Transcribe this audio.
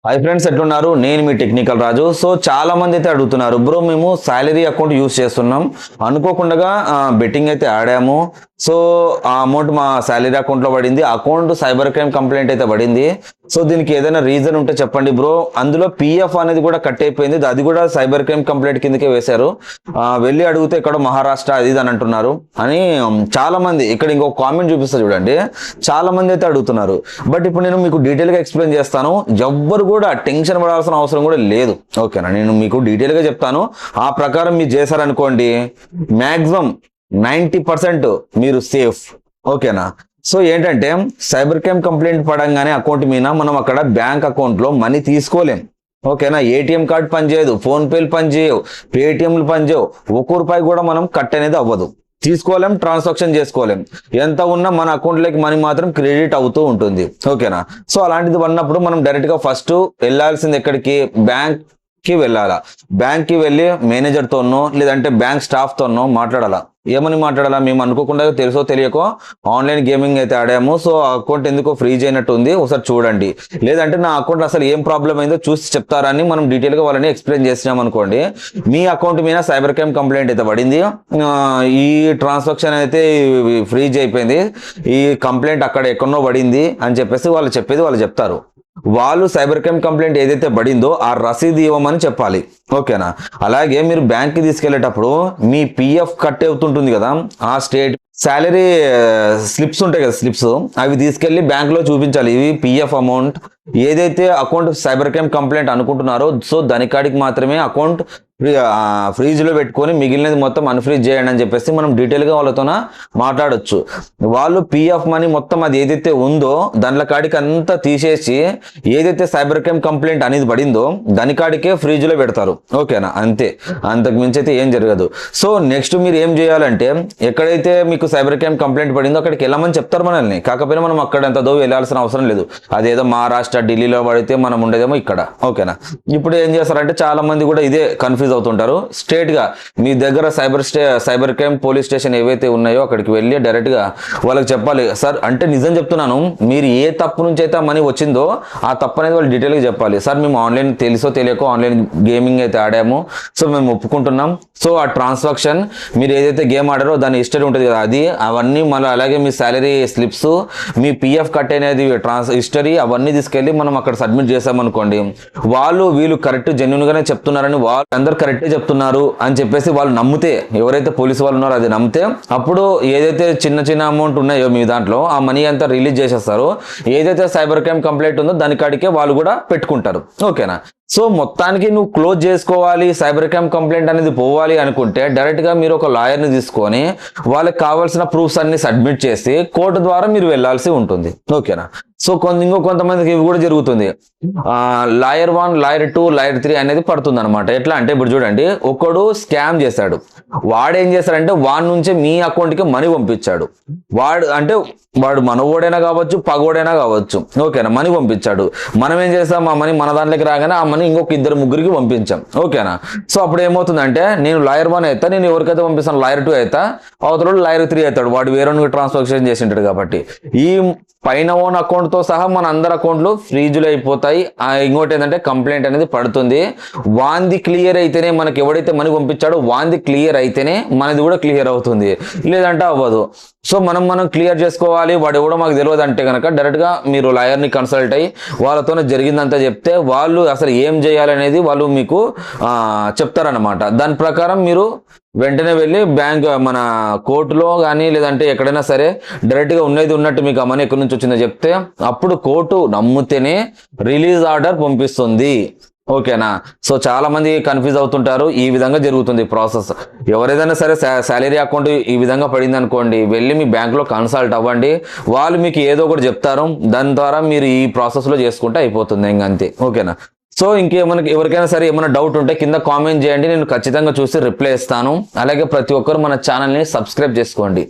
Hi friends, ఎట్లున్నారు? నేను మీ technical రాజు. So చాలా మంది అయితే అడుగుతున్నారు, బ్రో మేము సాలరీ అకౌంట్ యూస్ చేస్తున్నాం, అనుకోకుండా బెట్టింగ్ అయితే ఆడాము. సో ఆ అమౌంట్ మా సాలరీ అకౌంట్లో పడింది, అకౌంట్ సైబర్ క్రైమ్ కంప్లైంట్ అయితే పడింది. సో దీనికి ఏదైనా రీజన్ ఉంటే చెప్పండి బ్రో. అందులో పిఎఫ్ అనేది కూడా కట్ అయిపోయింది, అది కూడా సైబర్ క్రైమ్ కంప్లైంట్ కిందకే వేశారు. వెళ్ళి అడిగితే ఇక్కడ మహారాష్ట్ర అది అని అంటున్నారు అని చాలా మంది. ఇక్కడ ఇంకొక కామెంట్ చూపిస్తా చూడండి, చాలా మంది అయితే అడుగుతున్నారు. బట్ ఇప్పుడు నేను మీకు డీటెయిల్గా ఎక్స్ప్లెయిన్ చేస్తాను. ఎవ్వరు కూడా టెన్షన్ పడాల్సిన అవసరం కూడా లేదు, ఓకేనా? నేను మీకు డీటెయిల్గా చెప్తాను. ఆ ప్రకారం మీరు చేశారనుకోండి, మ్యాక్సిమం 90% మీరు సేఫ్, ఓకేనా? సో ఏంటంటే సైబర్ క్రైమ్ కంప్లైంట్ పడంగానే అకౌంట్ మీద మనం అక్కడ బ్యాంక్ అకౌంట్లో మనీ తీసుకోలేం, ఓకేనా? ఏటీఎం కార్డ్ పనిచేయదు, ఫోన్పేలు పనిచేయవు, పేటిఎంలు పనిచేయవు, ఒక్క రూపాయి కూడా మనం కట్ అనేది అవ్వదు, తీసుకోలేం, ట్రాన్సాక్షన్ చేసుకోలేం. ఎంత ఉన్నా మన అకౌంట్లోకి మనీ మాత్రం క్రెడిట్ అవుతూ ఉంటుంది, ఓకేనా? సో అలాంటిది ఉన్నప్పుడు మనం డైరెక్ట్గా ఫస్ట్ వెళ్ళాల్సింది ఎక్కడికి? బ్యాంక్కి వెళ్ళాలా. బ్యాంక్కి వెళ్ళి మేనేజర్తోనో లేదంటే బ్యాంక్ స్టాఫ్తోనో మాట్లాడాలా. ఏమని మాట్లాడాలా? మేము అనుకోకుండా తెలుసో తెలియకో ఆన్లైన్ గేమింగ్ అయితే ఆడాము, సో అకౌంట్ ఎందుకో ఫ్రీజ్ అయినట్టు ఉంది, ఒకసారి చూడండి. లేదంటే నా అకౌంట్ అసలు ఏం ప్రాబ్లం అయిందో చూసి చెప్తారని మనం డీటెయిల్గా వాళ్ళని ఎక్స్ప్లెయిన్ చేసినాం అనుకోండి. మీ అకౌంట్ మీద సైబర్ క్రైమ్ కంప్లైంట్ అయితే పడింది, ఈ ట్రాన్సాక్షన్ అయితే ఫ్రీజ్ అయిపోయింది, ఈ కంప్లైంట్ అక్కడ ఎక్కడో పడింది అని చెప్పేసి వాళ్ళు చెప్పేది వాళ్ళు చెప్తారు. వాళ్ళు సైబర్ క్రైమ్ కంప్లైంట్ ఏదైతే పడిందో ఆ రసీదు ఇవ్వమని చెప్పాలి, ఓకేనా? అలాగే మీరు బ్యాంక్కి తీసుకెళ్లేటప్పుడు మీ పిఎఫ్ కట్ అవుతుంటుంది కదా, ఆ స్టేట్ శాలరీ స్లిప్స్ ఉంటాయి కదా, స్లిప్స్, అవి తీసుకెళ్లి బ్యాంక్లో చూపించాలి. ఇవి పిఎఫ్ అమౌంట్ ఏదైతే అకౌంట్ సైబర్ క్రైమ్ కంప్లైంట్ అనుకుంటున్నారో, సో దానికాడికి మాత్రమే అకౌంట్ ఫ్రీజ్లో పెట్టుకొని మిగిలినది మొత్తం అన్ఫ్రీజ్ చేయండి అని చెప్పేసి మనం డీటెయిల్గా వాళ్ళతో మాట్లాడొచ్చు. వాళ్ళు పిఎఫ్ మనీ మొత్తం అది ఏదైతే ఉందో దానిలో కాడికి అంతా తీసేసి ఏదైతే సైబర్ క్రైమ్ కంప్లైంట్ అనేది పడిందో దాని కాడికే ఫ్రీజ్లో పెడతారు, ఓకేనా? అంతే, అంతకు మించి అయితే ఏం జరగదు. సో నెక్స్ట్ మీరు ఏం చేయాలంటే, ఎక్కడైతే మీకు సైబర్ క్రైమ్ కంప్లైంట్ పడిందో అక్కడికి వెళ్ళమని చెప్తారు మనల్ని. కాకపోయినా మనం అక్కడ ఎంత దో వెళ్ళాల్సిన అవసరం లేదు. అదేదో మహారాష్ట్ర ఢిల్లీలో పడితే మనం ఉండేదేమో ఇక్కడ, ఓకేనా? ఇప్పుడు ఏం చేస్తారంటే చాలా మంది కూడా ఇదే కన్ఫ్యూజ్ అవుతుంటారు. స్ట్రేట్ గా మీ దగ్గర సైబర్ క్రైమ్ పోలీస్ స్టేషన్ ఏవైతే ఉన్నాయో అక్కడికి వెళ్ళి డైరెక్ట్ గా వాళ్ళకి చెప్పాలి. సార్ అంటే నిజం చెప్తున్నాను, మీరు ఏ తప్పు నుంచి అయితే మనీ వచ్చిందో ఆ తప్పు అనేది వాళ్ళు డీటెయిల్ గా చెప్పాలి. సార్ మేము ఆన్లైన్ తెలుసో తెలియకో ఆన్లైన్ గేమింగ్ అయితే ఆడాము, సో మేము ఒప్పుకుంటున్నాం. సో ఆ ట్రాన్సాక్షన్ మీరు ఏదైతే గేమ్ ఆడారో దాని హిస్టరీ ఉంటుంది కదా, అది అవన్నీ మళ్ళీ అలాగే మీ శాలరీ స్లిప్స్, మీ పిఎఫ్ కట్ అనేది హిస్టరీ అవన్నీ తీసుకెళ్ళి మనం అక్కడ సబ్మిట్ చేసామనుకోండి, వాళ్ళు వీళ్ళు కరెక్ట్ జెన్యున్ గానే చెప్తున్నారని, వాళ్ళు అందరు కరెక్టే చెప్తున్నారు అని చెప్పేసి వాళ్ళు నమ్మితే, ఎవరైతే పోలీసు వాళ్ళు ఉన్నారో అది నమ్మితే, అప్పుడు ఏదైతే చిన్న చిన్న అమౌంట్ ఉన్నాయో మీ దాంట్లో ఆ మనీ అంతా రిలీజ్ చేసేస్తారు. ఏదైతే సైబర్ క్రైమ్ కంప్లైంట్ ఉందో దానికాడికే వాళ్ళు కూడా పెట్టుకుంటారు, ఓకేనా? సో మొత్తానికి నువ్వు క్లోజ్ చేసుకోవాలి, సైబర్ క్రైమ్ కంప్లైంట్ అనేది పోవాలి అనుకుంటే డైరెక్ట్గా మీరు ఒక లాయర్ని తీసుకొని వాళ్ళకి కావాల్సిన ప్రూఫ్స్ అన్ని సబ్మిట్ చేసి కోర్టు ద్వారా మీరు వెళ్ళాల్సి ఉంటుంది, ఓకేనా? సో కొంతమందికి ఇవి కూడా జరుగుతుంది. లాయర్ 1, లాయర్ 2, లాయర్ 3 అనేది పడుతుంది అనమాట. ఎట్లా అంటే ఇప్పుడు చూడండి, ఒకడు స్కామ్ చేశాడు, వాడేం చేశాడంటే వాడి నుంచే మీ అకౌంట్కి మనీ పంపించాడు. వాడు మనవోడైనా కావచ్చు, పగోడైనా కావచ్చు, ఓకేనా? మనీ పంపించాడు. మనం ఏం చేస్తాం, ఆ మనీ మన దాంట్లోకి రాగానే ఆ మనీ ఇంకొక 2-3కి పంపించాం, ఓకేనా? సో అప్పుడు ఏమవుతుందంటే, నేను లాయర్ 1 అవుతా, నేను ఎవరికైతే పంపిస్తాను లాయర్ 2 అవుతా, అవతల లాయర్ 3 అవుతాడు, వాడు వేరే ట్రాన్సాక్షన్ చేసింటాడు. కాబట్టి ఈ పైన ఓన్ అకౌంట్తో సహా మన అందరి అకౌంట్లు ఫ్రీజులు అయిపోతాయి. ఇంకోటి ఏంటంటే కంప్లైంట్ అనేది పడుతుంది. వాంది క్లియర్ అయితేనే, మనకి ఎవడైతే మనీ పంపించాడో వాంది క్లియర్ అయితేనే మనది కూడా క్లియర్ అవుతుంది, లేదంటే అవ్వదు. సో మనం క్లియర్ చేసుకోవాలి. వాడు ఎవడో మాకు తెలియదు అంటే కనుక డైరెక్ట్గా మీరు లాయర్ని కన్సల్ట్ అయ్యి వాళ్ళతోనే జరిగిందంతా చెప్తే వాళ్ళు అసలు ఏం చేయాలనేది వాళ్ళు మీకు చెప్తారనమాట. దాని ప్రకారం మీరు వెంటనే వెళ్ళి బ్యాంక్ మన కోర్టులో కానీ లేదంటే ఎక్కడైనా సరే డైరెక్ట్గా ఉన్నది ఉన్నట్టు మీకు ఆ మనీ ఎక్కడి నుంచి వచ్చిందో చెప్తే అప్పుడు కోర్టు నమ్మితేనే రిలీజ్ ఆర్డర్ పంపిస్తుంది, ఓకేనా? సో చాలా మంది కన్ఫ్యూజ్ అవుతుంటారు. ఈ విధంగా జరుగుతుంది ప్రాసెస్. ఎవరైనా సరే శాలరీ అకౌంట్ ఈ విధంగా పడింది అనుకోండి, వెళ్ళి మీ బ్యాంకులో కన్సల్ట్ అవ్వండి. వాళ్ళు మీకు ఏదో ఒకటి చెప్తారు, దాని ద్వారా మీరు ఈ ప్రాసెస్లో చేసుకుంటే అయిపోతుంది, ఇంకంతే, ఓకేనా? సో ఎవరికైనా సరే ఏమైనా డౌట్ ఉంటే కింద కామెంట్ చేయండి, నేను ఖచ్చితంగా చూసి రిప్లై ఇస్తాను. అలాగే ప్రతి ఒక్కరు మన ఛానల్ని సబ్స్క్రైబ్ చేసుకోండి.